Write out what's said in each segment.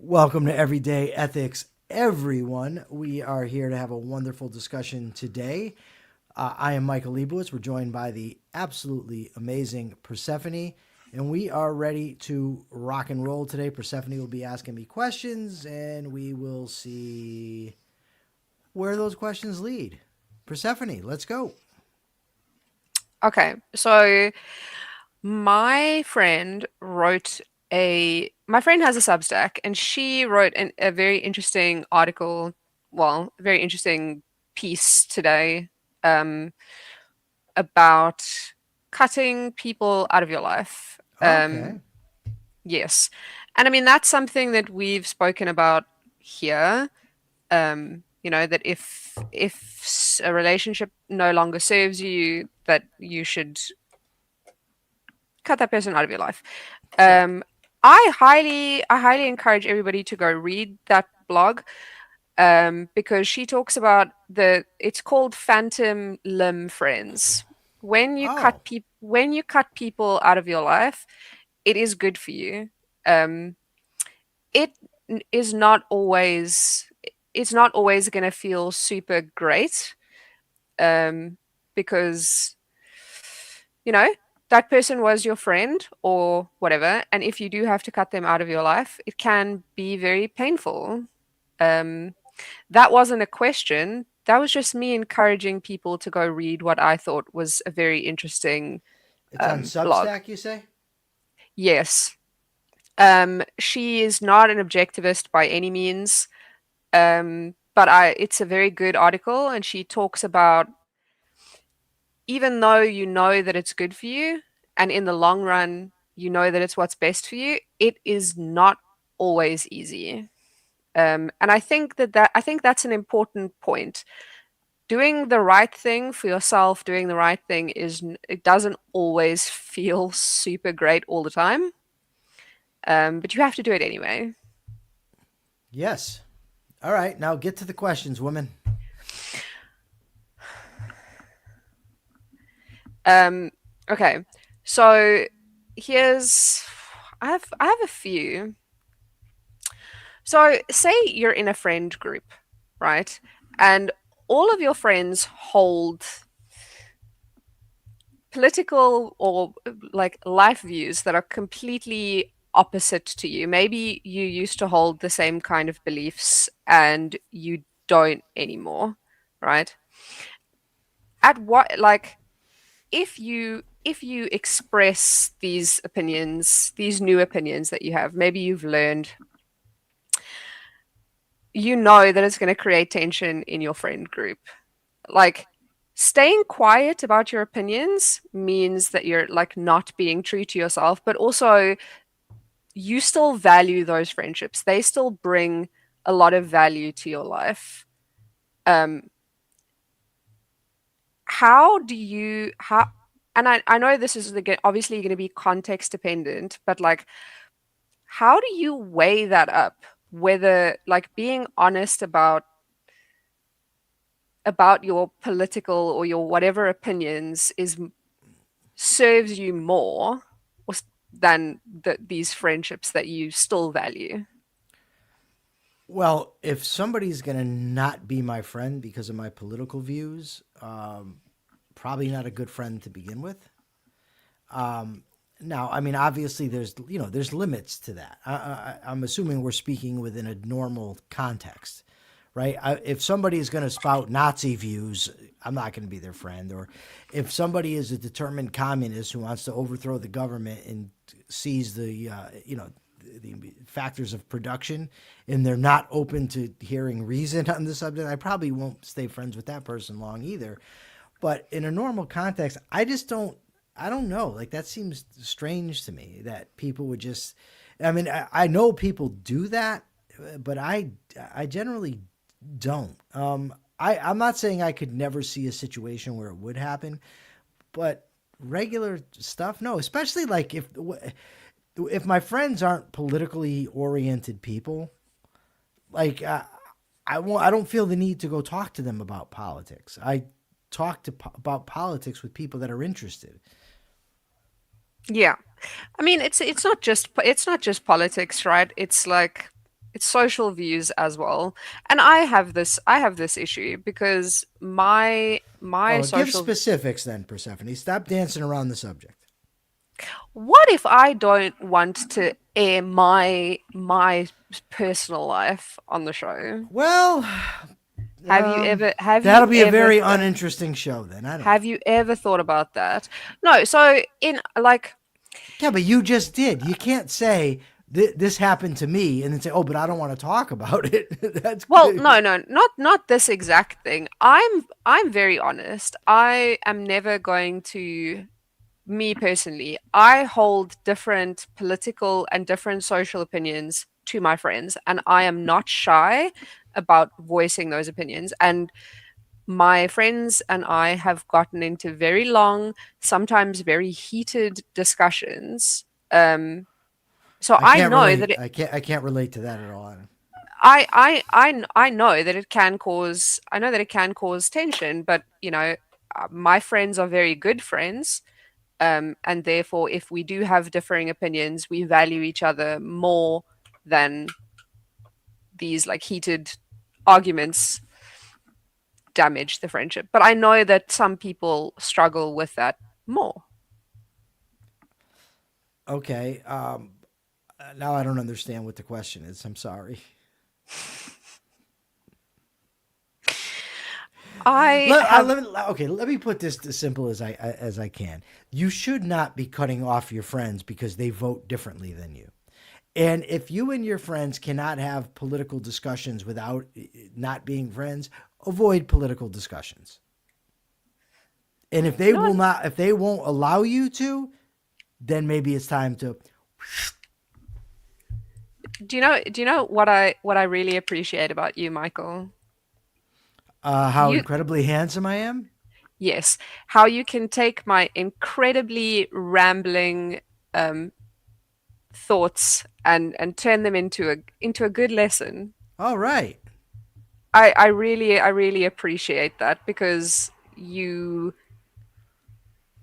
Welcome to Everyday Ethics, everyone. We are here to have a wonderful discussion today. I am Michael Liebowitz. We're joined by the absolutely amazing Persephone, and we are ready to rock and roll today. Persephone will be asking me questions, and we will see where those questions lead. Persephone, let's go. Okay, so my friend wrote my friend has a Substack and she wrote a very interesting article, well, a very interesting piece today um, about cutting people out of your life. Okay. Yes. And I mean, that's something that we've spoken about here. That if a relationship no longer serves you, that you should cut that person out of your life. Sure. Um, I highly encourage everybody to go read that blog because she talks about it's called phantom limb friends. Oh, When you cut people out of your life, it is good for you. Um, it is not always it's not always going to feel super great um, because you know, that person was your friend or whatever. And if you do have to cut them out of your life, it can be very painful. Um, that wasn't a question. That was just me encouraging people to go read what I thought was a very interesting it's on blog. Substack, you say? Yes. She is not an objectivist by any means, but it's a very good article, and she talks about even though you know that it's good for you and in the long run you know that it's what's best for you, it is not always easy. And I think that's an important point. Doing the right thing for yourself, doing the right thing it doesn't always feel super great all the time, but you have to do it anyway. Yes. All right, now get to the questions, woman. Um, okay, so here's I have a few. So, say you're in a friend group, right? And all of your friends hold political or like life views that are completely opposite to you. Maybe you used to hold the same kind of beliefs and you don't anymore, right? At what like if you express these opinions, these new opinions that you have, maybe you've learned, you know that it's going to create tension in your friend group. Like, staying quiet about your opinions means that you're like not being true to yourself, but also you still value those friendships. They still bring a lot of value to your life. Um, how do you how and I know this is obviously going to be context dependent, but like how do you weigh that up? Whether like being honest about your political or your whatever opinions is serves you more than these friendships that you still value. Well, if somebody's going to not be my friend because of my political views, probably not a good friend to begin with. Now, I mean, obviously, there's limits to that. I'm assuming we're speaking within a normal context, right? If somebody is going to spout Nazi views, I'm not going to be their friend. Or if somebody is a determined communist who wants to overthrow the government and sees the factors of production, and they're not open to hearing reason on the subject, I probably won't stay friends with that person long either. But in a normal context, I don't know. Like, that seems strange to me that people would just. I mean, I know people do that, but I generally don't. I'm not saying I could never see a situation where it would happen, but regular stuff, no. Especially like if my friends aren't politically oriented people, like I don't feel the need to go talk to them about politics. I talk about politics with people that are interested. Yeah. I mean, it's not just politics, right? It's like It's social views as well. And I have this issue because my Oh, give social specifics then, Persephone. Stop dancing around the subject. what if I don't want to air my personal life on the show? Well, Have you ever have you that'll be a ever very th uninteresting show then. I don't know. have you ever thought about that? No, so in like Yeah, but you just did. You can't say this happened to me and then say, "Oh, but I don't want to talk about it." That's well, no, no, not this exact thing. I'm very honest. I am never going to me personally, I hold different political and different social opinions to my friends, and I am not shy about voicing those opinions. And my friends and I have gotten into very long, sometimes very heated discussions. So I I can't know relate. that I can't relate to that at all. I know that it can cause I know that it can cause tension, but my friends are very good friends. And therefore, if we do have differing opinions, we value each other more than these like heated arguments damage the friendship. But I know that some people struggle with that more. Okay. Now I don't understand what the question is. I'm sorry. I have Let me put this as simple as I can. You should not be cutting off your friends because they vote differently than you. And if you and your friends cannot have political discussions without not being friends, avoid political discussions. And if they you know will what not, if they won't allow you to, then maybe it's time to. do you know what I really appreciate about you, Michael? How You incredibly handsome I am. Yes, how you can take my incredibly rambling um thoughts and turn them into a good lesson. All right. I really appreciate that because you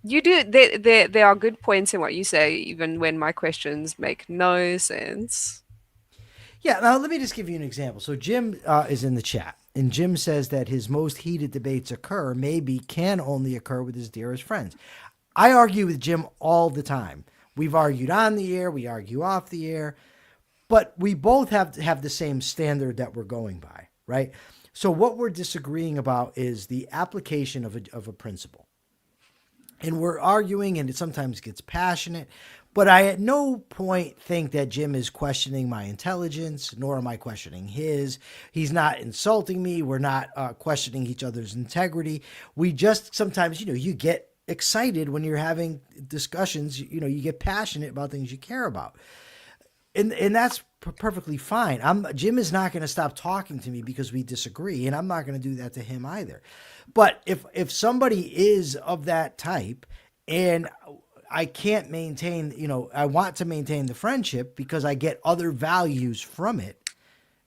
do there are good points in what you say even when my questions make no sense. Yeah, now let me just give you an example. So Jim is in the chat, and Jim says that his most heated debates occur, maybe can only occur with his dearest friends. I argue with Jim all the time. We've argued on the air, we argue off the air, but we both have the same standard that we're going by, right? So what we're disagreeing about is the application of a principle. And we're arguing, and it sometimes gets passionate. But I at no point think that Jim is questioning my intelligence, nor am I questioning his. He's not insulting me. We're not questioning each other's integrity. We just sometimes, you get excited when you're having discussions. You get passionate about things you care about, and that's perfectly fine. Jim is not going to stop talking to me because we disagree, and I'm not going to do that to him either. But if somebody is of that type, and I can't maintain, I want to maintain the friendship because I get other values from it,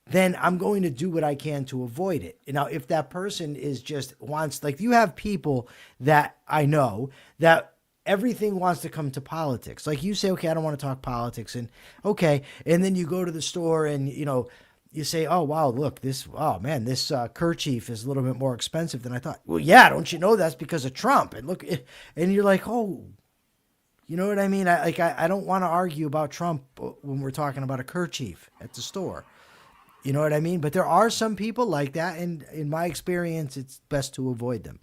then I'm going to do what I can to avoid it. Now, if that person is just wants, like you have people that I know that everything wants to come to politics. Like you say, okay, I don't want to talk politics. And okay. And then you go to the store and, you say, oh, wow, look, oh man, this kerchief is a little bit more expensive than I thought. Well, yeah, don't you know that's because of Trump? And look, and you're like, oh, you know what I mean? I don't want to argue about Trump when we're talking about a kerchief at the store. You know what I mean? But there are some people like that, and in my experience, it's best to avoid them.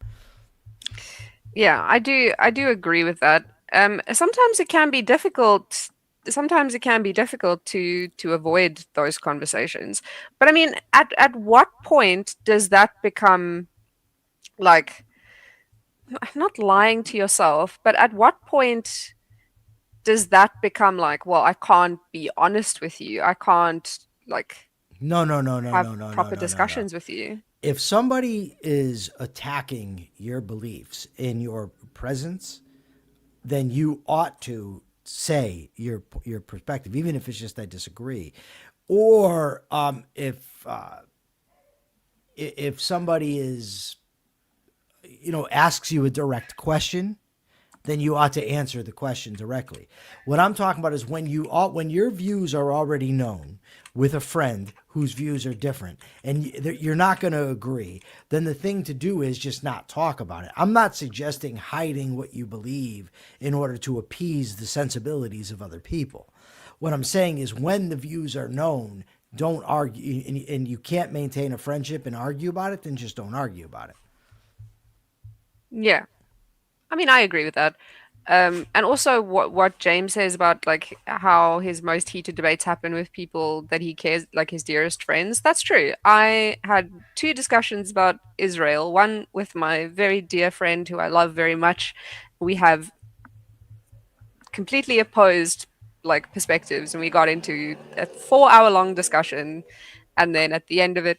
Yeah, I do agree with that. Sometimes it can be difficult. Sometimes it can be difficult to avoid those conversations. But I mean, at what point does that become like not lying to yourself, but at what point does that become like, well, I can't be honest with you. I can't like No, no, no, no, have no, no, no, proper no, no, no. discussions with you. If somebody is attacking your beliefs in your presence, then you ought to say your perspective, even if it's just I disagree. Or if somebody is asks you a direct question, then you ought to answer the question directly. What I'm talking about is when your views are already known, with a friend whose views are different and you're not going to agree, then the thing to do is just not talk about it. I'm not suggesting hiding what you believe in order to appease the sensibilities of other people. What I'm saying is when the views are known, don't argue, and you can't maintain a friendship and argue about it, then just don't argue about it. Yeah. I mean, I agree with that. And also what James says about like how his most heated debates happen with people that he cares, like his dearest friends. That's true. I had two discussions about Israel, one with my very dear friend who I love very much. We have completely opposed like perspectives, and we got into a 4 hour long discussion. And then at the end of it,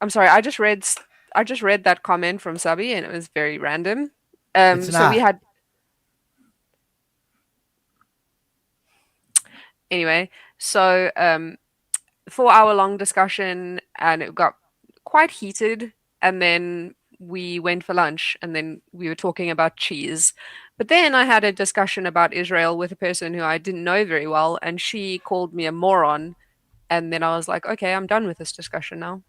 I'm sorry, I just read that comment from Sabi, and it was very random. It's So we not. had anyway. So 4 hour long discussion, and it got quite heated. And then we went for lunch, and then we were talking about cheese. But then I had a discussion about Israel with a person who I didn't know very well, and she called me a moron. And then I was like, okay, I'm done with this discussion now.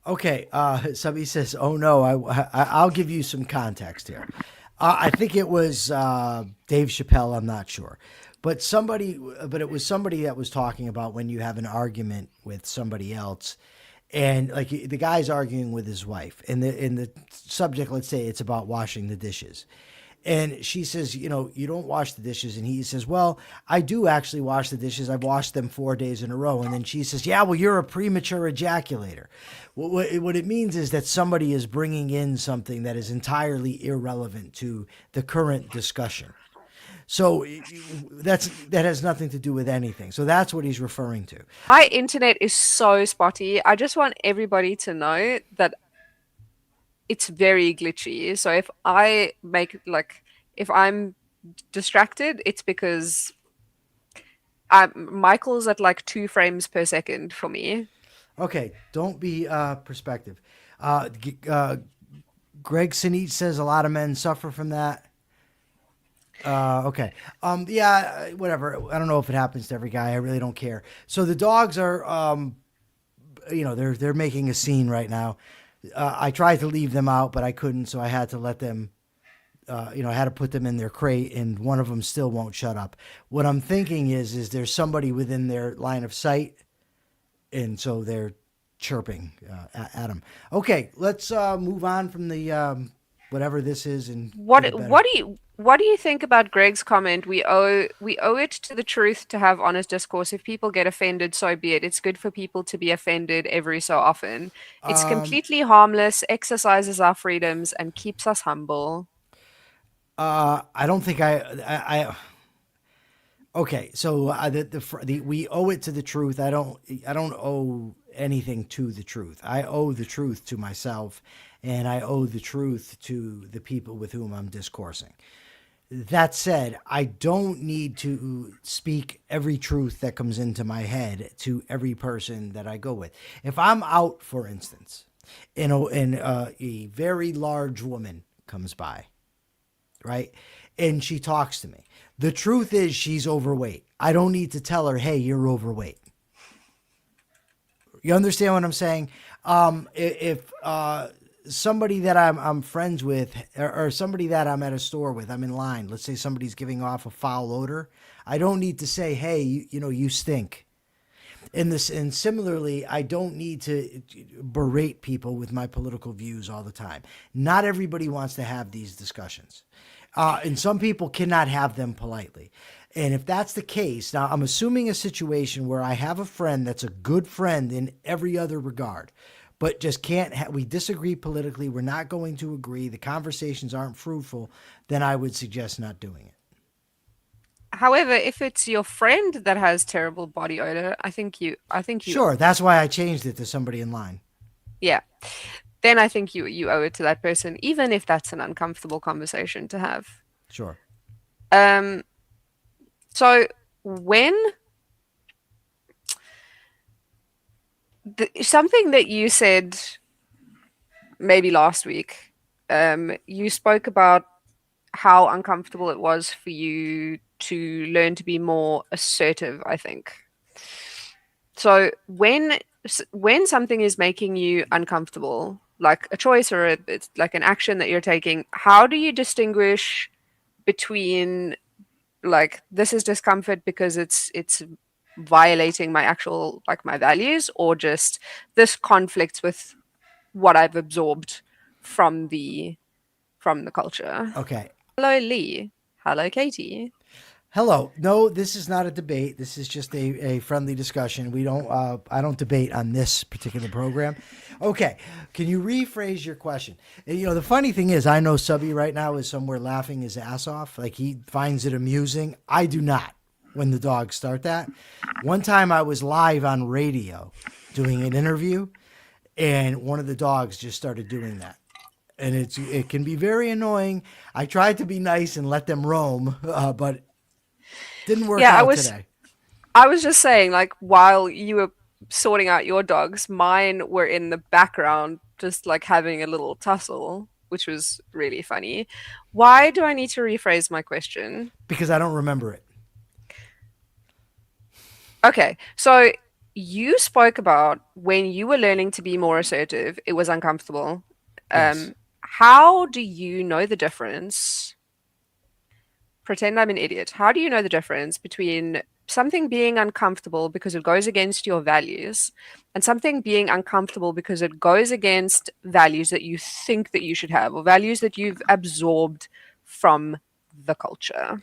Okay, somebody says, "Oh no, I'll give you some context here." I think it was Dave Chappelle. I'm not sure, but it was somebody that was talking about when you have an argument with somebody else, and like the guy's arguing with his wife, and the subject, let's say it's about washing the dishes, and she says, you don't wash the dishes. And he says, well, I do actually wash the dishes. I've washed them 4 days in a row. And then she says, yeah, well, you're a premature ejaculator. What it means is that somebody is bringing in something that is entirely irrelevant to the current discussion. So that has nothing to do with anything. So that's what he's referring to. My internet is so spotty. I just want everybody to know that it's very glitchy. So if I make like if I'm distracted, it's because Michael's at like 2 frames per second for me. Okay, don't be perspective. Greg Sinich says a lot of men suffer from that. Okay. Yeah, whatever. I don't know if it happens to every guy. I really don't care. So the dogs are, they're making a scene right now. I tried to leave them out, but I couldn't, so I had to let them. I had to put them in their crate, and one of them still won't shut up. What I'm thinking is there's somebody within their line of sight, and so they're chirping at them. Okay, let's move on from the whatever this is and get What a better. what do you think about Greg's comment? We owe it to the truth to have honest discourse. If people get offended, so be it. It's good for people to be offended every so often. It's completely harmless, exercises our freedoms, and keeps us humble. I don't think I okay, so the we owe it to the truth. I don't owe anything to the truth. I owe the truth to myself, and I owe the truth to the people with whom I'm discoursing. That said, I don't need to speak every truth that comes into my head to every person that I go with. If I'm out, for instance, a very large woman comes by, right? And she talks to me. The truth is she's overweight. I don't need to tell her, hey, you're overweight. You understand what I'm saying? If somebody that I'm friends with, or somebody that I'm at a store with, I'm in line. Let's say somebody's giving off a foul odor. I don't need to say, hey, you stink. And similarly, I don't need to berate people with my political views all the time. Not everybody wants to have these discussions, and some people cannot have them politely. And if that's the case, now I'm assuming a situation where I have a friend that's a good friend in every other regard, but just can't. We disagree politically. We're not going to agree. The conversations aren't fruitful. Then I would suggest not doing it. However, if it's your friend that has terrible body odor, Sure, that's why I changed it to somebody in line. yeah, then I think you owe it to that person, even if that's an uncomfortable conversation to have. Sure. Um, so when something that you said maybe last week, you spoke about how uncomfortable it was for you to learn to be more assertive, I think. So when something is making you uncomfortable, like a choice or it's like an action that you're taking, how do you distinguish between like this is discomfort because it's violating my actual like my values, or just this conflicts with what I've absorbed from the culture? Okay. Hello, Lee. Hello, Katie. Hello. No, this is not a debate. This is just a friendly discussion. We don't. I don't debate on this particular program. Okay. Can you rephrase your question? And, the funny thing is, I know Subby right now is somewhere laughing his ass off. Like he finds it amusing. I do not. When the dogs start that. One time I was live on radio doing an interview, and one of the dogs just started doing that. And it can be very annoying. I tried to be nice and let them roam, but didn't work Yeah, out today. I was just saying, like, while you were sorting out your dogs, mine were in the background, just like having a little tussle, which was really funny. Why do I need to rephrase my question? Because I don't remember it. Okay, so you spoke about when you were learning to be more assertive, it was uncomfortable. Yes. How do you know the difference? Pretend I'm an idiot. How do you know the difference between something being uncomfortable because it goes against your values and something being uncomfortable because it goes against values that you think that you should have or values that you've absorbed from the culture?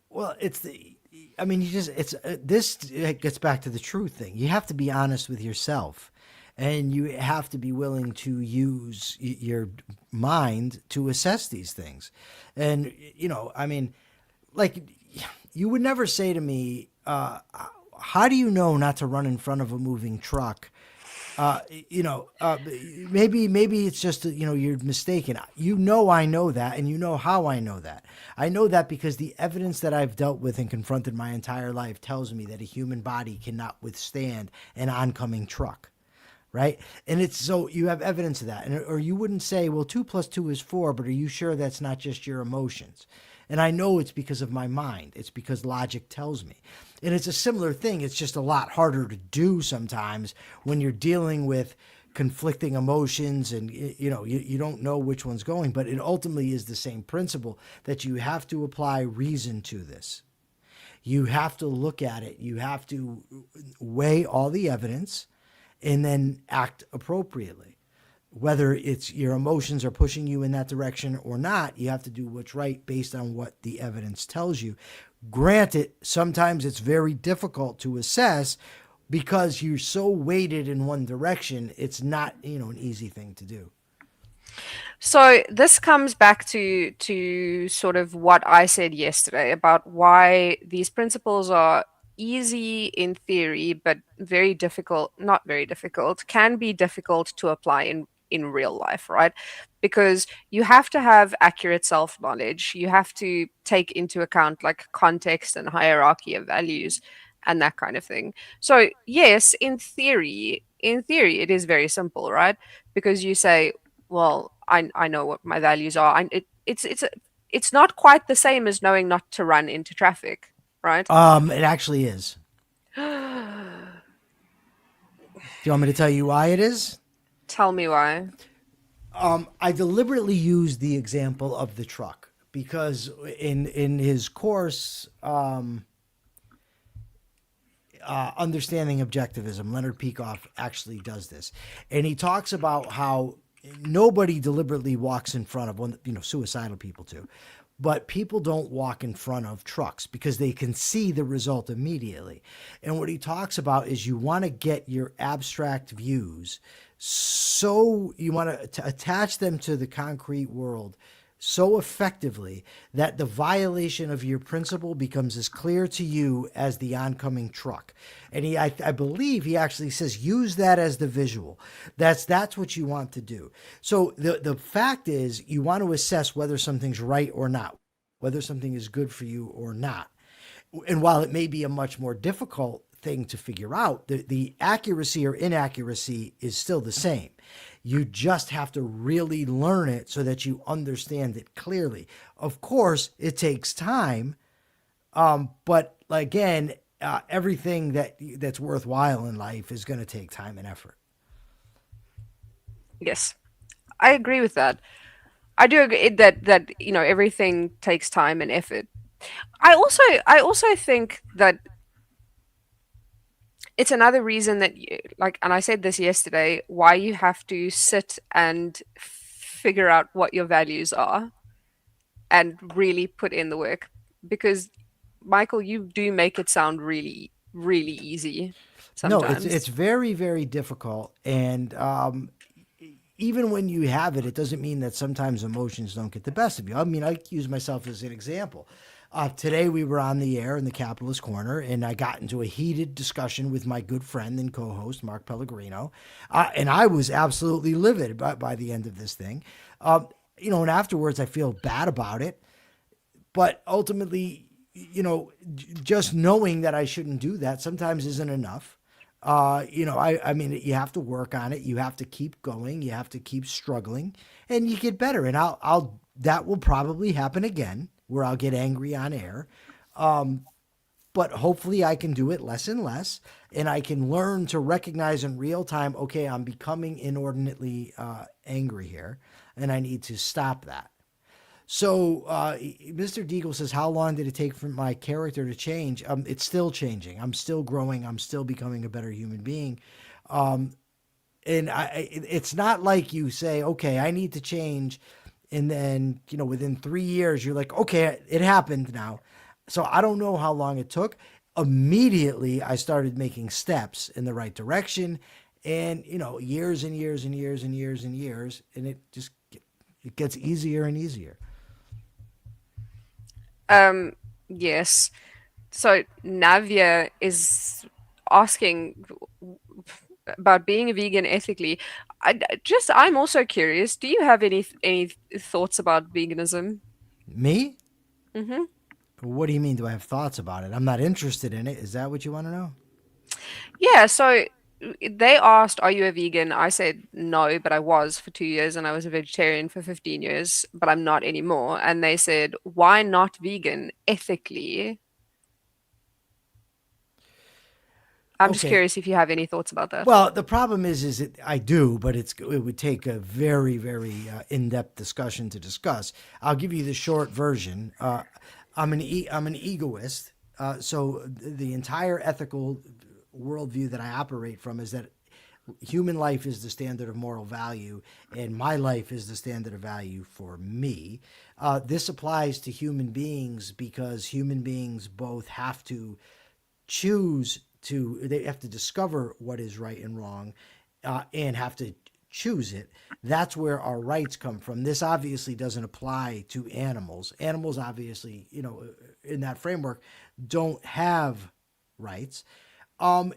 Well, it's the. I mean, you just it's this it gets back to the truth thing. You have to be honest with yourself, and you have to be willing to use your mind to assess these things. And I mean, like you would never say to me, "How do you know not to run in front of a moving truck?" uh, you know, uh, maybe it's just you're mistaken. I know that, and you know how I know that. I know that because the evidence that I've dealt with and confronted my entire life tells me that a human body cannot withstand an oncoming truck, right? And it's so you have evidence of that, and or you wouldn't say, well, 2 plus 2 is 4, but are you sure that's not just your emotions? And I know it's because of my mind. It's because logic tells me. And it's a similar thing. It's just a lot harder to do sometimes when you're dealing with conflicting emotions and you don't know which one's going, but it ultimately is the same principle that you have to apply reason to this. You have to look at it. You have to weigh all the evidence and then act appropriately. Whether it's your emotions are pushing you in that direction or not, you have to do what's right based on what the evidence tells you. Granted, sometimes it's very difficult to assess because you're so weighted in one direction. It's not, an easy thing to do. So this comes back to sort of what I said yesterday about why these principles are easy in theory, but very difficult, not very difficult, can be difficult to apply in real life, right? Because you have to have accurate self-knowledge. You have to take into account like context and hierarchy of values and that kind of thing. So yes, in theory, it is very simple, right? Because you say, well, I know what my values are. It's not quite the same as knowing not to run into traffic, right? It actually is. Do you want me to tell you why it is? Tell me why. I deliberately used the example of the truck because in his course, Understanding Objectivism, Leonard Peikoff actually does this, and he talks about how nobody deliberately walks in front of one. Suicidal people too, but people don't walk in front of trucks because they can see the result immediately. And what he talks about is you want to get your abstract views, so you want to attach them to the concrete world so effectively that the violation of your principle becomes as clear to you as the oncoming truck. And I believe he actually says use that as the visual. That's what you want to do. So the fact is you want to assess whether something's right or not, whether something is good for you or not. And while it may be a much more difficult thing to figure out, the accuracy or inaccuracy is still the same. You just have to really learn it so that you understand it clearly. Of course, it takes time, but again, everything that's worthwhile in life is going to take time and effort. Yes, I agree with that. I do agree that everything takes time and effort. I also think that it's another reason that like, and I said this yesterday, why you have to sit and figure out what your values are and really put in the work, because Michael, you do make it sound really, really easy No, it's sometimes. very very difficult, and even when you have it, it doesn't mean that sometimes emotions don't get the best of you. I mean, I use myself as an example. Today we were on the air in the Capitalist Corner, and I got into a heated discussion with my good friend and co-host Mark Pellegrino, and I was absolutely livid by the end of this thing. And afterwards I feel bad about it, but ultimately, just knowing that I shouldn't do that sometimes isn't enough. I mean, you have to work on it. You have to keep going. You have to keep struggling, and you get better. And that will probably happen again, where I'll get angry on air. But hopefully, I can do it less and less, and I can learn to recognize in real time. Okay, I'm becoming inordinately angry here, and I need to stop that. So, Mr. Deagle says, how long did it take for my character to change? It's still changing. I'm still growing. I'm still becoming a better human being. And it's not like you say, okay, I need to change. And then, within 3 years, you're like, okay, it happened now. So I don't know how long it took. Immediately, I started making steps in the right direction. And, years and years and years and years and years. And it gets easier and easier. Um, yes. So Navia is asking about being a vegan ethically. I'm also curious. Do you have any thoughts about veganism? Me? Hmm. What do you mean? Do I have thoughts about it? I'm not interested in it. Is that what you want to know? Yeah. So they asked, "Are you a vegan?" I said no, but I was for 2 years, and I was a vegetarian for 15 years, but I'm not anymore. And they said, "Why not vegan ethically?" I'm just Okay. curious if you have any thoughts about that. Well, the problem is that I do, but it would take a very, very in-depth discussion to discuss. I'll give you the short version. I'm an egoist, so the entire ethical worldview that I operate from is that human life is the standard of moral value, and my life is the standard of value for me. This applies to human beings because human beings both have to they have to discover what is right and wrong, and have to choose it. That's where our rights come from. This obviously doesn't apply to animals. Animals obviously, in that framework, don't have rights. um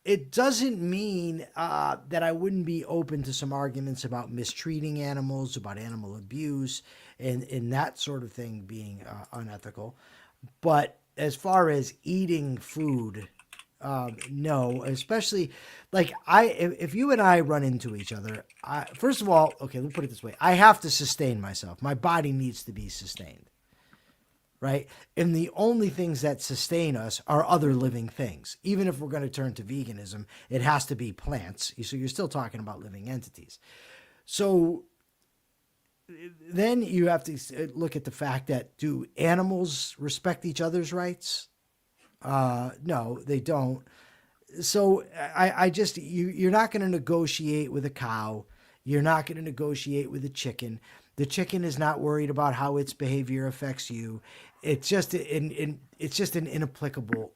it doesn't mean that I wouldn't be open to some arguments about mistreating animals, about animal abuse, and that sort of thing being unethical. But as far as eating food, no, especially like if you and I run into each other, first of all, okay, let me put it this way: I have to sustain myself. My body needs to be sustained, right? And the only things that sustain us are other living things. Even if we're going to turn to veganism, it has to be plants. So you're still talking about living entities. So then you have to look at the fact that, do animals respect each other's rights? No, they don't. So I just you're not going to negotiate with a cow. You're not going to negotiate with a chicken. The chicken is not worried about how its behavior affects you. It's just an inapplicable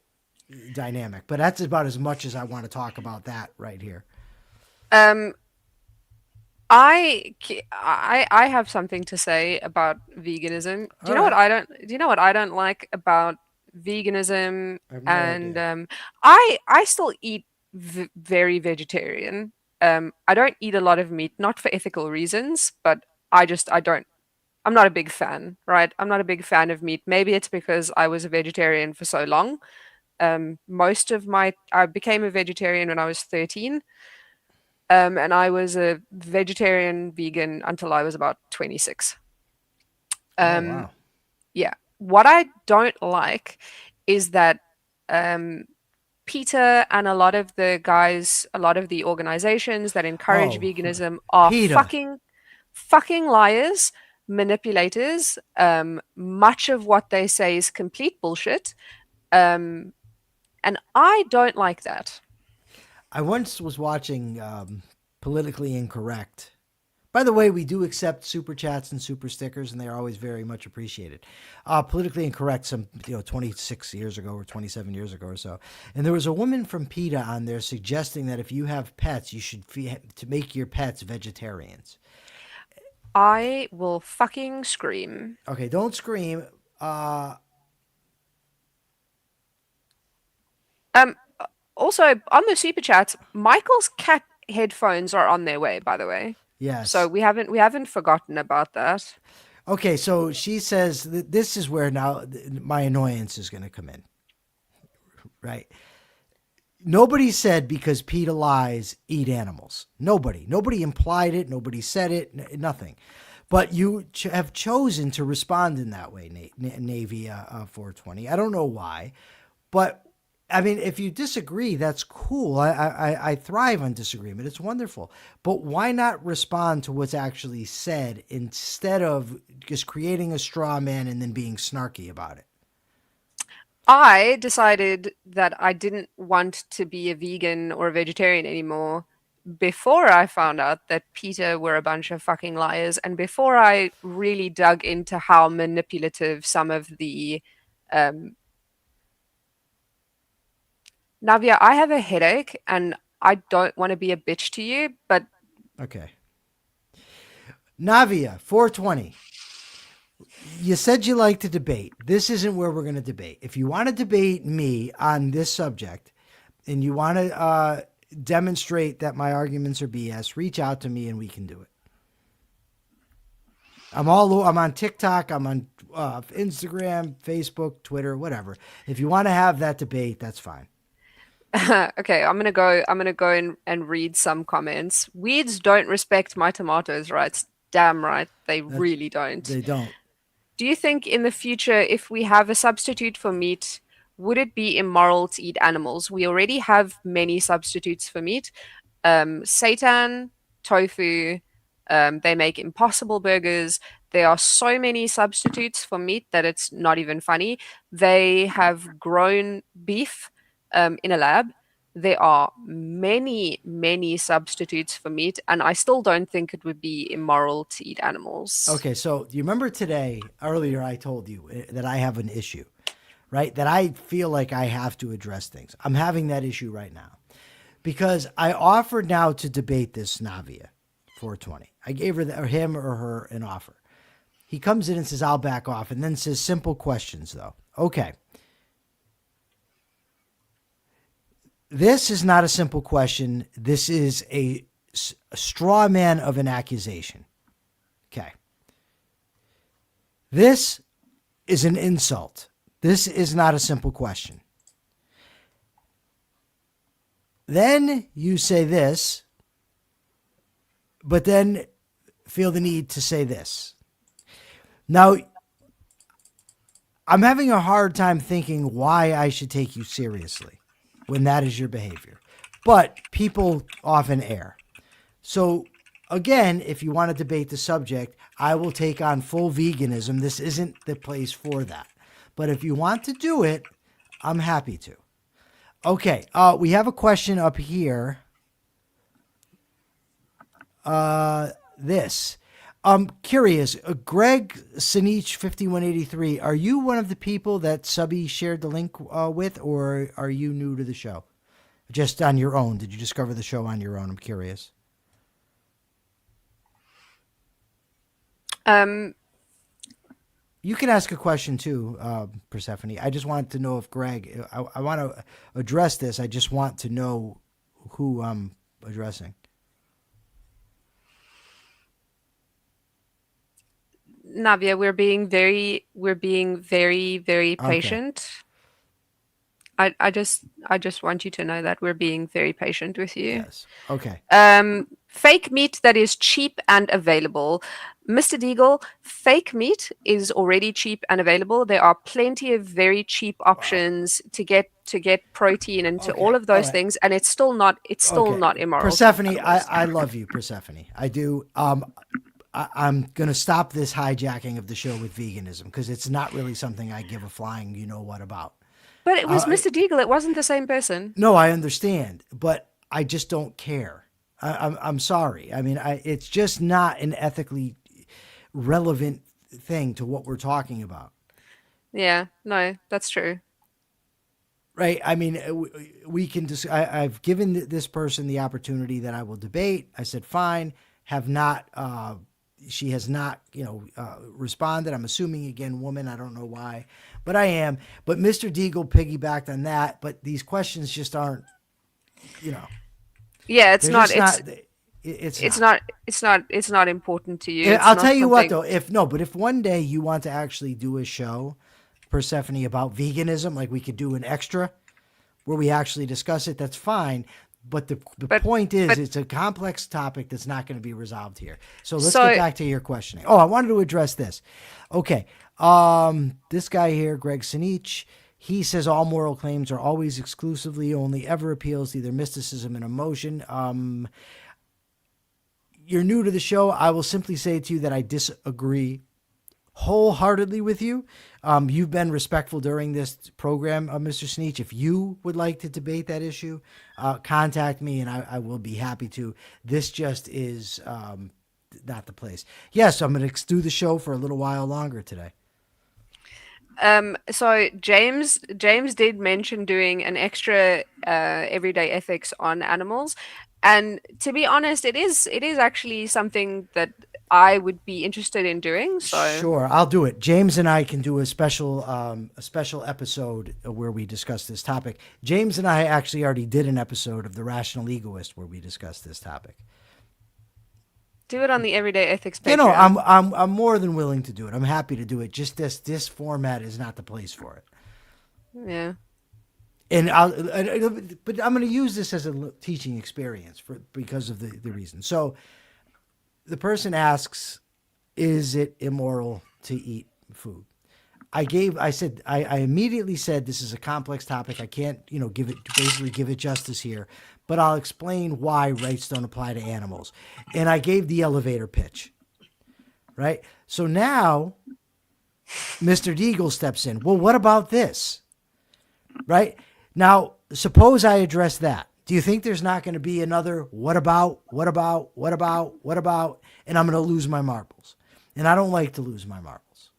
dynamic. But that's about as much as I want to talk about that right here. Um, I have something to say about veganism. All right, Do you know what I don't like about veganism? I have no And idea. I still eat very vegetarian. I don't eat a lot of meat, not for ethical reasons, but I don't. I'm not a big fan, right? I'm not a big fan of meat. Maybe it's because I was a vegetarian for so long. I became a vegetarian when I was 13. And I was a vegetarian vegan until I was about 26. Oh Um, wow. yeah. What I don't like is that um, Peter and a lot of the guys, a lot of the organizations that encourage Oh, veganism are PETA. fucking liars, manipulators. Much of what they say is complete bullshit. Um, and I don't like that. I once was watching Politically Incorrect. By the way, we do accept super chats and super stickers, and they are always very much appreciated. Politically Incorrect, some 26 years ago or 27 years ago or so, and there was a woman from PETA on there suggesting that if you have pets, you should to make your pets vegetarians. I will fucking scream. Okay, don't scream. Uh, Um, Also, on the super chats, Michael's cat headphones are on their way, by the way. So yes. we haven't forgotten about that. Okay, so she says that this is where now my annoyance is going to come in, right? Nobody said because PETA lies, eat animals. Nobody. Nobody implied it. Nobody said it. Nothing. But you have chosen to respond in that way, Navy 420. I don't know why. But I mean, if you disagree, that's cool. I thrive on disagreement. It's wonderful. But why not respond to what's actually said instead of just creating a straw man and then being snarky about it? I decided that I didn't want to be a vegan or a vegetarian anymore before I found out that PETA were a bunch of fucking liars, and before I really dug into how manipulative some of the um, Navia, I have a headache and I don't want to be a bitch to you, but Okay. Navia 420. You said you like to debate. This isn't where we're going to debate. If you want to debate me on this subject and you want to demonstrate that my arguments are BS, reach out to me and we can do it. I'm on TikTok. I'm on Instagram, Facebook, Twitter, whatever. If you want to have that debate, that's fine. okay, I'm gonna go and read some comments. Weeds don't respect my tomatoes rights. Damn right, they That really don't. they don't. Do you think in the future, if we have a substitute for meat, would it be immoral to eat animals? We already have many substitutes for meat. Seitan, tofu, they make impossible burgers. There are so many substitutes for meat that it's not even funny. They have grown beef in a lab. There are many, many substitutes for meat, and I still don't think it would be immoral to eat animals. Okay, so you remember today, earlier I told you that I have an issue, right? That I feel like I have to address things. I'm having that issue right now because I offered now to debate this Navia 420. I gave her or him or her an offer. He comes in and says, I'll back off, and then says simple questions, though. Okay. This is not a simple question. This is a straw man of an accusation. Okay. This is an insult. This is not a simple question. Then you say this, but then feel the need to say this. Now, I'm having a hard time thinking why I should take you seriously when that is your behavior. But people often err. So, again, if you want to debate the subject, I will take on full veganism. This isn't the place for that. But if you want to do it, I'm happy to. Okay, we have a question up here. This. I'm curious, Greg Sinich 5183, are you one of the people that Subby shared the link with, or are you new to the show? Just on your own? Did you discover the show on your own? I'm curious. Um, You can ask a question too, Persephone. I just want to know if Greg, I want to address this. I just want to know who I'm addressing. Navia, we're being very, very Okay. patient. I just want you to know that we're being very patient with you. Yes. Okay. Fake meat that is cheap and available. Mr. Deagle, fake meat is already cheap and available. There are plenty of very cheap Wow. options to get protein and to all Okay. of All those right. things, and it's still Okay. not immoral to eat Persephone, animals. I love you, Persephone. I do. I'm going to stop this hijacking of the show with veganism because it's not really something I give a flying you know what about. But it was Uh, Mr. Deagle. It wasn't the same person. no, I understand, but I just don't care. I'm sorry. I mean, it's just not an ethically relevant thing to what we're talking about. Yeah, no, that's true. Right. I mean, we can just, I've given this person the opportunity that I will debate. I said, fine, have not, she has not, responded. I'm assuming again, woman. I don't know why, but I am. But Mr. Deagle piggybacked on that. But these questions just aren't, you know, Yeah, it's they're not. just It's not, it's it's not. not. It's not important to you. It's I'll not tell you what something. though, if no, but if one day you want to actually do a show, Persephone, about veganism, like we could do an extra where we actually discuss it, that's fine. But the But point is, but it's a complex topic that's not going to be resolved here. So let's get so back to your questioning. Oh, I wanted to address this. Okay. This guy here, Greg Sinich, he says all moral claims are always exclusively only ever appeals to either mysticism and emotion. You're new to the show. I will simply say to you that I disagree wholeheartedly with you. You've been respectful during this program, Mr. Sneech. If you would like to debate that issue, contact me and I will be happy to. This just is not the place. Yes, I'm going to do the show for a little while longer today. so James did mention doing an extra everyday ethics on animals, and to be honest, it is actually something that I would be interested in doing. So Sure, I'll do it. James and I can do a special episode where we discuss this topic. James and I actually already did an episode of The Rational Egoist where we discussed this topic. do it on the Everyday Ethics You know, Patreon. I'm more than willing to do it. I'm happy to do it. Just this format is not the place for it. Yeah. And but I'm going to use this as a teaching experience because of the reason. So the person asks, "Is it immoral to eat food?" I immediately said this is a complex topic. I can't, give it justice here, but I'll explain why rights don't apply to animals. And I gave the elevator pitch, right? So now Mr. Deagle steps in. Well, what about this? Right? Now, suppose I address that. Do you think there's not going to be another what about, what about, what about, what about, and I'm going to lose my marbles. And I don't like to lose my marbles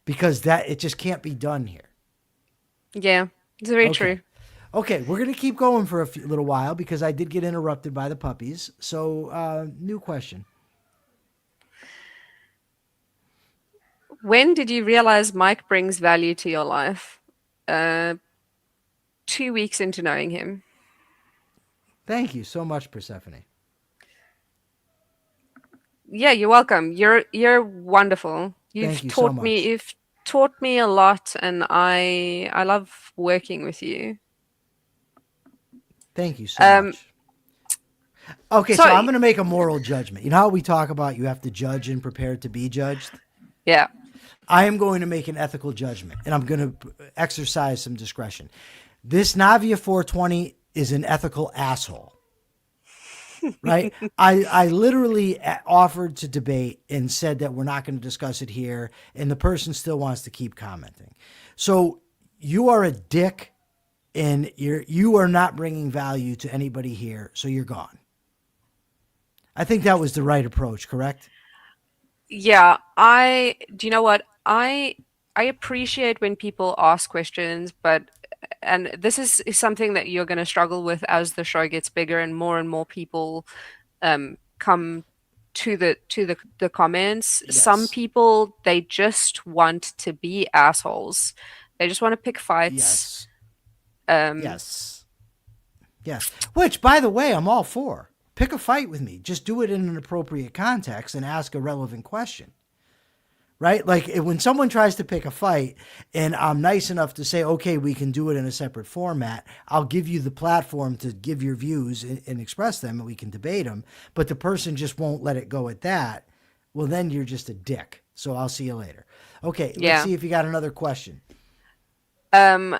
because it just can't be done here. Yeah. It's very Okay. true. Okay, we're going to keep going for a little while because I did get interrupted by the puppies. So, new question. When did you realize Mike brings value to your life? Uh, 2 weeks into knowing him. Thank you so much, Persephone. Yeah, you're welcome. You're wonderful. Thank You've you so taught me much. you've taught me a lot, and I love working with you. Thank you so Um, much. Okay, so so I'm going to make a moral judgment. You know how we talk about you have to judge and prepare to be judged? yeah, I am going to make an ethical judgment and I'm going to exercise some discretion. This Navia 420 is an ethical asshole, right? I literally offered to debate and said that we're not going to discuss it here, and the person still wants to keep commenting. So you are a dick, and you are not bringing value to anybody here, so you're gone. I think that was the right approach, correct? yeah. I do you know what I appreciate when people ask questions, but and this is something that you're going to struggle with as the show gets bigger and more people come to the comments. Some Yes. people, they just want to be assholes. They just want to pick fights. Yes. Um, Yes. Yes. Which, by the way, I'm all for. Pick a fight with me. Just do it in an appropriate context and ask a relevant question. right? Like when someone tries to pick a fight and I'm nice enough to say, okay, we can do it in a separate format, I'll give you the platform to give your views and express them and we can debate them. But the person just won't let it go at that. Well, then you're just a dick. So I'll see you later. Okay, let's Yeah. see if you got another question. Um,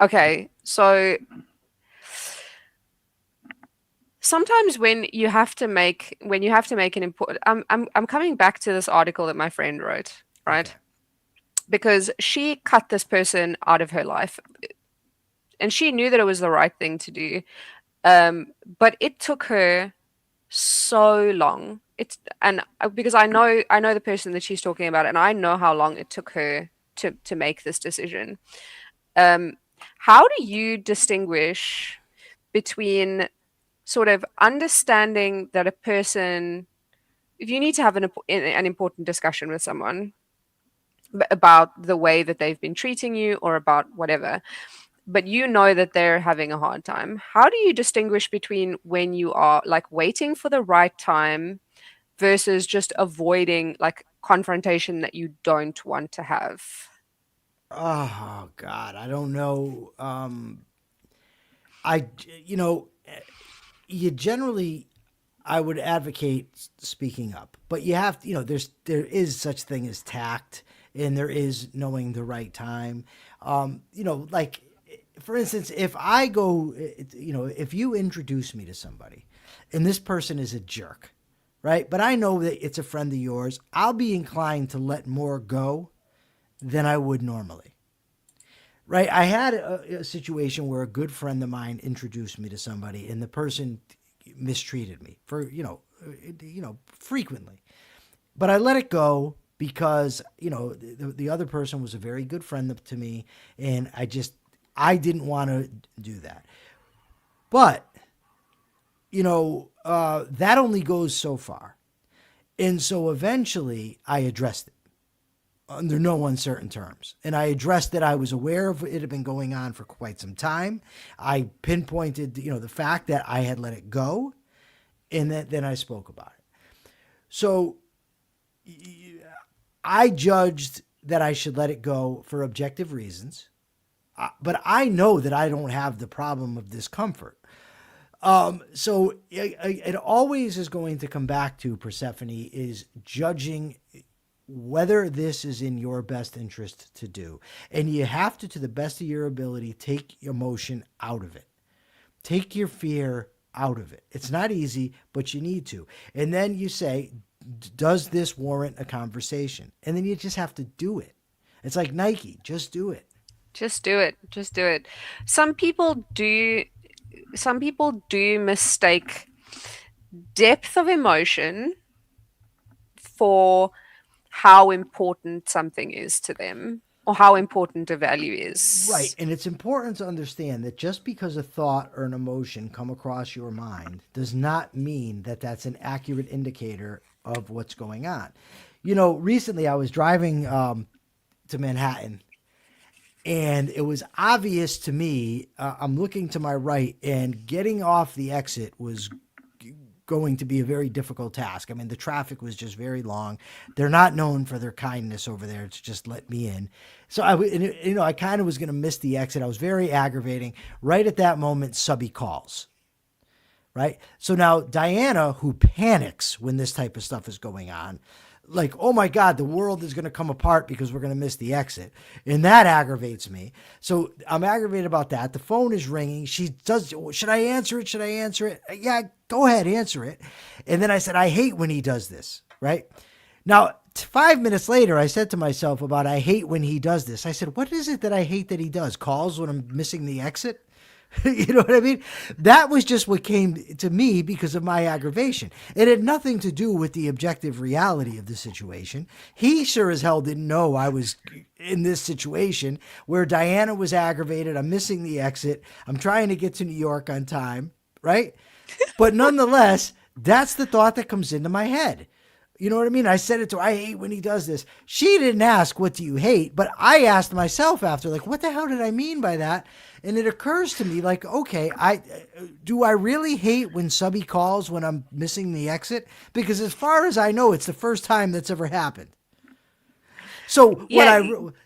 okay. So sometimes when you have to make an important, I'm coming back to this article that my friend wrote, Okay. right? Because she cut this person out of her life and she knew that it was the right thing to do. But it took her so long. It's and because I know the person that she's talking about, and I know how long it took her to make this decision. Um, how do you distinguish between sort of understanding that a person, if you need to have an important discussion with someone about the way that they've been treating you or about whatever, but you know that they're having a hard time. How do you distinguish between when you are like waiting for the right time versus just avoiding like confrontation that you don't want to have? Oh God, I don't know. I, you know, you generally, I would advocate speaking up, but you have to, there is such thing as tact, and there is knowing the right time. Like for instance, if I go, if you introduce me to somebody, and this person is a jerk, right? But I know that it's a friend of yours, I'll be inclined to let more go than I would normally. Right, I had a situation where a good friend of mine introduced me to somebody, and the person mistreated me for frequently. But I let it go because the other person was a very good friend to me, and I didn't want to do that. But that only goes so far, and so eventually I addressed it under no uncertain terms. And I addressed that I was aware of it had been going on for quite some time. I pinpointed, the fact that I had let it go, and then I spoke about it. So I judged that I should let it go for objective reasons, but I know that I don't have the problem of discomfort. So it always is going to come back to Persephone is judging whether this is in your best interest to do. And you have to the best of your ability, take emotion out of it. Take your fear out of it. It's not easy, but you need to. And then you say, does this warrant a conversation? And then you just have to do it. It's like Nike, just do it. Just do it. Just do it. Some people do some people do mistake depth of emotion for how important something is to them or how important a value Right. is. And it's important to understand that just because a thought or an emotion come across your mind does not mean that that's an accurate indicator of what's going on. Recently I was driving to Manhattan, and it was obvious to me, I'm looking to my right, and getting off the exit was going to be a very difficult task. I mean, the traffic was just very long. They're not known for their kindness over there to just let me in. So I kind of was going to miss the exit. I was very aggravating. Right at that moment, subby calls. Right. So now Diana, who panics when this type of stuff is going on, like, oh my God, the world is going to come apart because we're going to miss the exit. And that aggravates me. So I'm aggravated about that. The phone is ringing. She does, should I answer it? Should I answer it? Yeah, go ahead, answer it. And then I said, I hate when he does this. Right. Now, 5 minutes later, I said to myself about, I hate when he does this. I said, what is it that I hate that he does? Calls when I'm missing the exit? You know what I mean? That was just what came to me because of my aggravation. It had nothing to do with the objective reality of the situation. He sure as hell didn't know I was in this situation where Diana was aggravated. I'm missing the exit. I'm trying to get to New York on time, right? But nonetheless, that's the thought that comes into my head. You know what I mean? I said it to her, I hate when he does this. She didn't ask, what do you hate? But I asked myself after, like, what the hell did I mean by that? And it occurs to me, like, okay, do I really hate when subby calls when I'm missing the exit? Because as far as I know, it's the first time that's ever happened. So what Yeah, I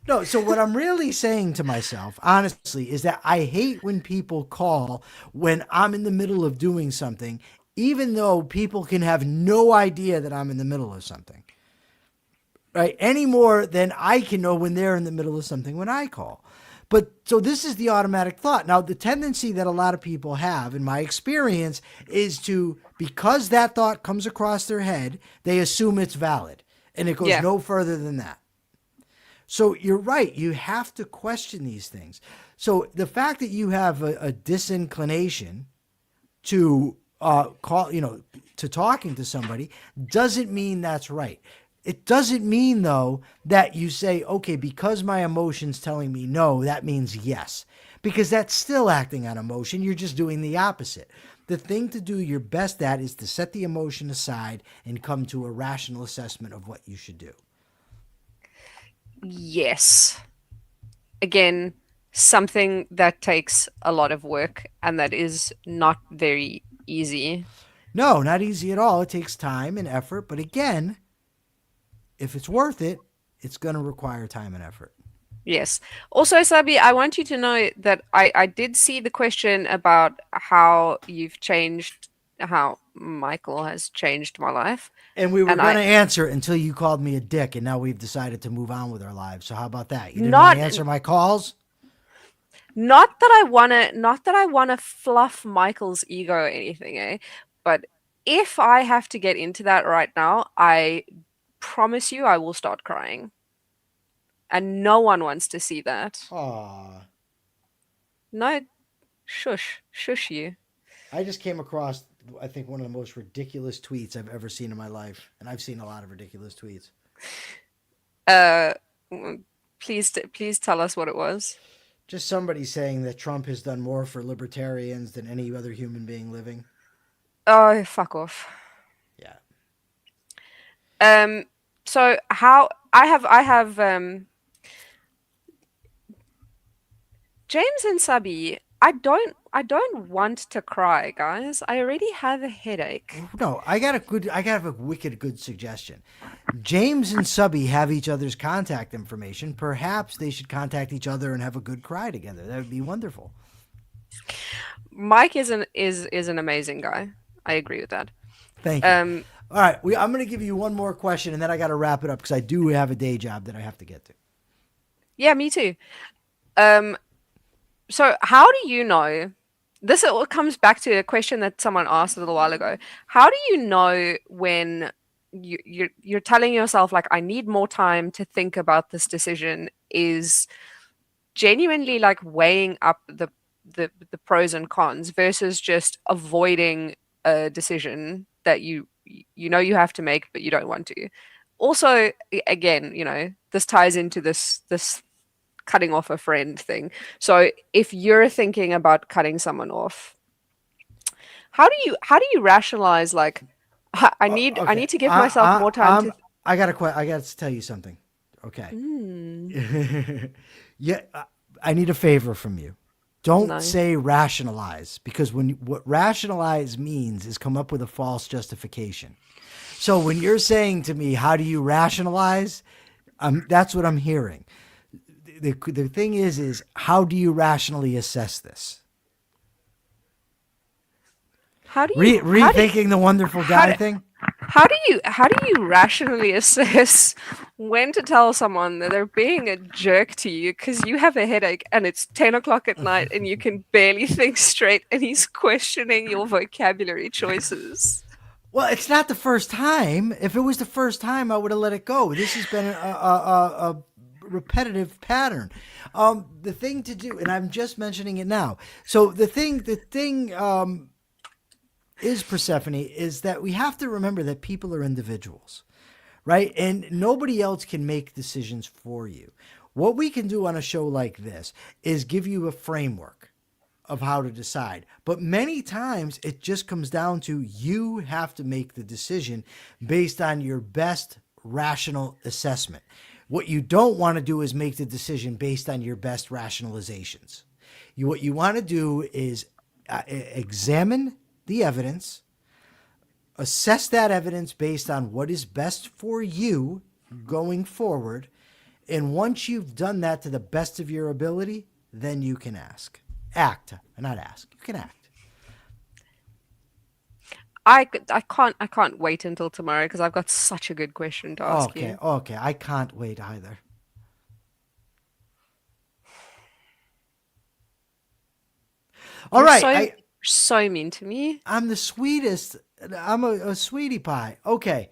no, so what I'm really saying to myself, honestly, is that I hate when people call when I'm in the middle of doing something, even though people can have no idea that I'm in the middle of something, right? Any more than I can know when they're in the middle of something when I call. But so this is the automatic thought. Now, the tendency that a lot of people have, in my experience, is to, because that thought comes across their head, they assume it's valid. And it goes yeah, no further than that. So you're right. You have to question these things. So the fact that you have a disinclination to call, to talking to somebody doesn't mean that's right. It doesn't mean though that you say, okay, because my emotion's telling me no, that means yes. Because that's still acting on emotion. You're just doing the opposite. The thing to do your best at is to set the emotion aside and come to a rational assessment of what you should do. yes. Again, something that takes a lot of work and that is not very easy. No, not easy at all. It takes time and effort. But again, if it's worth it, it's going to require time and effort. Yes. Also, Sabi, I want you to know that I did see the question about how you've changed, how Michael has changed my life. And we were And going I to answer it until you called me a dick, and now we've decided to move on with our lives. So how about that? You didn't want not to answer my calls? not that I wanna fluff Michael's ego or anything, eh? But if I have to get into that right now, I promise you I will start crying. And no one wants to see that. Aw. No, shush, shush you. I just came across, I think, one of the most ridiculous tweets I've ever seen in my life. And I've seen a lot of ridiculous tweets. Uh, please tell us what it was. Just somebody saying that Trump has done more for libertarians than any other human being living. Oh, fuck off. Yeah. Um, so how I have James and Subby. I don't want to cry, guys. I already have a headache. No, I got a wicked good suggestion. James and Subby have each other's contact information. Perhaps they should contact each other and have a good cry together. That would be wonderful. Mike is an amazing guy. I agree with that. Thank you. Um, All right, I'm going to give you one more question, and then I got to wrap it up because I do have a day job that I have to get to. yeah, me too. Um, so how do you know? This all comes back to a question that someone asked a little while ago. How do you know when you're telling yourself like I need more time to think about this decision is genuinely like weighing up the pros and cons versus just avoiding a decision that you know you have to make but you don't want to. Also, again, this ties into this cutting off a friend thing. So if you're thinking about cutting someone off, how do you rationalize like I Okay, need to give myself more time to I got to tell you something. Okay. Hmm, Yeah, I need a favor from you. Don't no. say rationalize because what rationalize means is come up with a false justification. So when you're saying to me, how do you rationalize? That's what I'm hearing. The thing is how do you rationally assess this? Rethinking the wonderful how guy do, thing? how do you rationally assess when to tell someone that they're being a jerk to you because you have a headache and it's 10 o'clock at night and you can barely think straight and he's questioning your vocabulary choices? Well, it's not the first time. If it was the first time, I would have let it go. This has been a repetitive pattern. The thing to do, and I'm just mentioning it now. So the thing is, Persephone, is that we have to remember that people are individuals, right? And nobody else can make decisions for you. What we can do on a show like this is give you a framework of how to decide. But many times it just comes down to you have to make the decision based on your best rational assessment. What you don't want to do is make the decision based on your best rationalizations. What you want to do is examine the evidence, assess that evidence based on what is best for you going forward, And once you've done that to the best of your ability, then you can act, not ask. You can act. I can't wait until tomorrow because I've got such a good question to ask Okay, you. okay. I can't wait either. All You're right, so mean to me. I'm the sweetest. I'm a sweetie pie. Okay.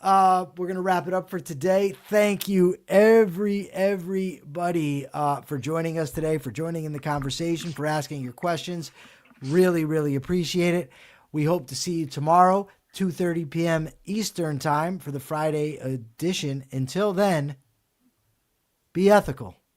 We're gonna wrap it up for today. Thank you, everybody, for joining us today, for joining in the conversation, for asking your questions. Really, really appreciate it. We hope to see you tomorrow, 2:30 p.m. Eastern time for the Friday edition. Until then, be ethical.